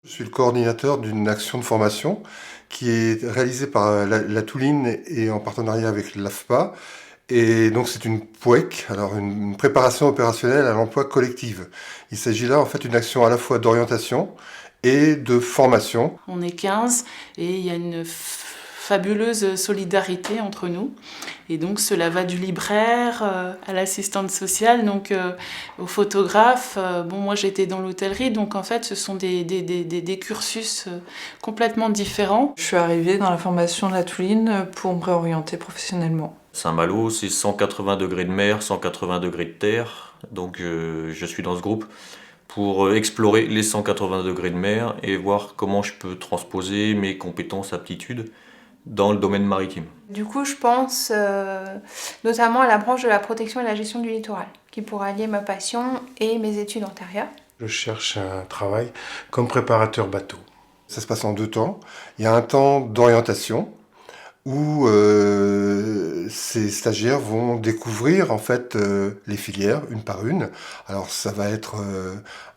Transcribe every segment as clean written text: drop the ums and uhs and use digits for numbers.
Je suis le coordinateur d'une action de formation qui est réalisée par la Touline et en partenariat avec l'AFPA. Et donc c'est une POEC, alors une préparation opérationnelle à l'emploi collective. Il s'agit là en fait d'une action à la fois d'orientation et de formation. On est 15 et il y a une fabuleuse solidarité entre nous. Et donc cela va du libraire à l'assistante sociale, donc au photographe. Bon, moi j'étais dans l'hôtellerie, donc en fait ce sont des cursus complètement différents. Je suis arrivée dans la formation de la Touline pour me réorienter professionnellement. Saint-Malo, c'est 180 degrés de mer, 180 degrés de terre. Donc je suis dans ce groupe pour explorer les 180 degrés de mer et voir comment je peux transposer mes compétences, aptitudes dans le domaine maritime. Du coup, je pense notamment à la branche de la protection et la gestion du littoral, qui pourra allier ma passion et mes études antérieures. Je cherche un travail comme préparateur bateau. Ça se passe en 2 temps. Il y a un temps d'orientation où ces stagiaires vont découvrir en fait les filières une par une. Alors ça va être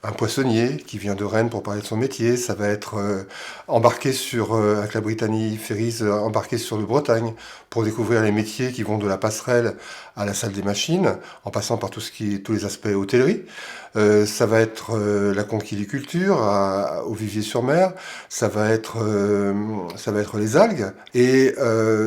un poissonnier qui vient de Rennes pour parler de son métier, ça va être embarqué sur avec la Brittany Ferries, embarqué sur le Bretagne pour découvrir les métiers qui vont de la passerelle à la salle des machines, en passant par tous les aspects hôtellerie. Ça va être la conchiliculture au Vivier-sur-Mer, ça va être les algues et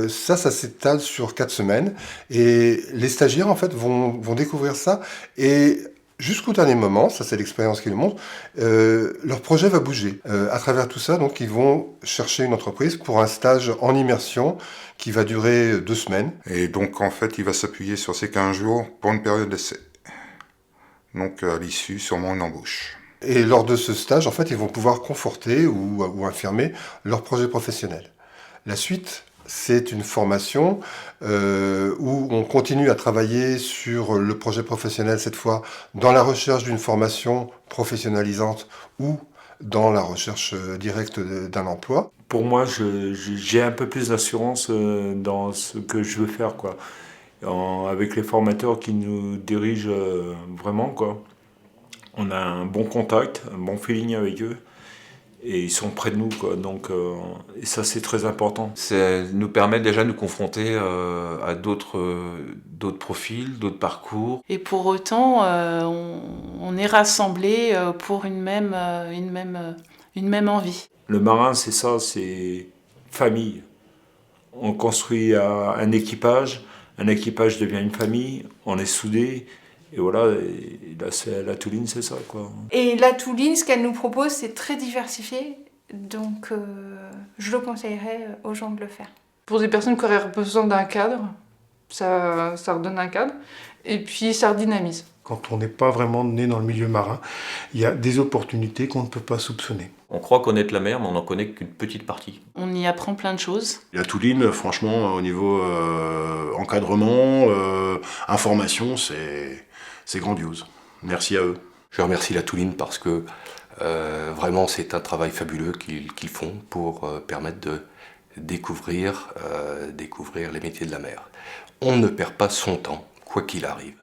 ça s'étale sur 4 semaines et les stagiaires en fait vont découvrir ça et jusqu'au dernier moment, ça c'est l'expérience qui le montre, leur projet va bouger. À travers tout ça, donc ils vont chercher une entreprise pour un stage en immersion qui va durer 2 semaines. Et donc en fait, il va s'appuyer sur ces 15 jours pour une période d'essai. Donc à l'issue, sûrement une embauche. Et lors de ce stage, en fait, ils vont pouvoir conforter ou infirmer leur projet professionnel. La suite, c'est une formation où on continue à travailler sur le projet professionnel, cette fois dans la recherche d'une formation professionnalisante ou dans la recherche directe d'un emploi. Pour moi, j'ai un peu plus d'assurance dans ce que je veux faire, quoi. Avec les formateurs qui nous dirigent vraiment, quoi. On a un bon contact, un bon feeling avec eux. Et ils sont près de nous, quoi. Donc, et ça, c'est très important. Ça nous permet déjà de nous confronter à d'autres profils, d'autres parcours. Et pour autant, on est rassemblés pour une même envie. Le marin, c'est ça, c'est famille. On construit un équipage devient une famille, on est soudés. Et voilà, et là, la Touline, c'est ça, quoi. Et la Touline, ce qu'elle nous propose, c'est très diversifié. Donc, je le conseillerais aux gens de le faire. Pour des personnes qui auraient besoin d'un cadre, ça redonne un cadre. Et puis, ça redynamise. Quand on n'est pas vraiment né dans le milieu marin, il y a des opportunités qu'on ne peut pas soupçonner. On croit connaître la mer, mais on n'en connaît qu'une petite partie. On y apprend plein de choses. La Touline, franchement, au niveau encadrement, information, c'est grandiose. Merci à eux. Je remercie la Touline parce que vraiment c'est un travail fabuleux qu'ils font pour permettre de découvrir les métiers de la mer. On ne perd pas son temps, quoi qu'il arrive.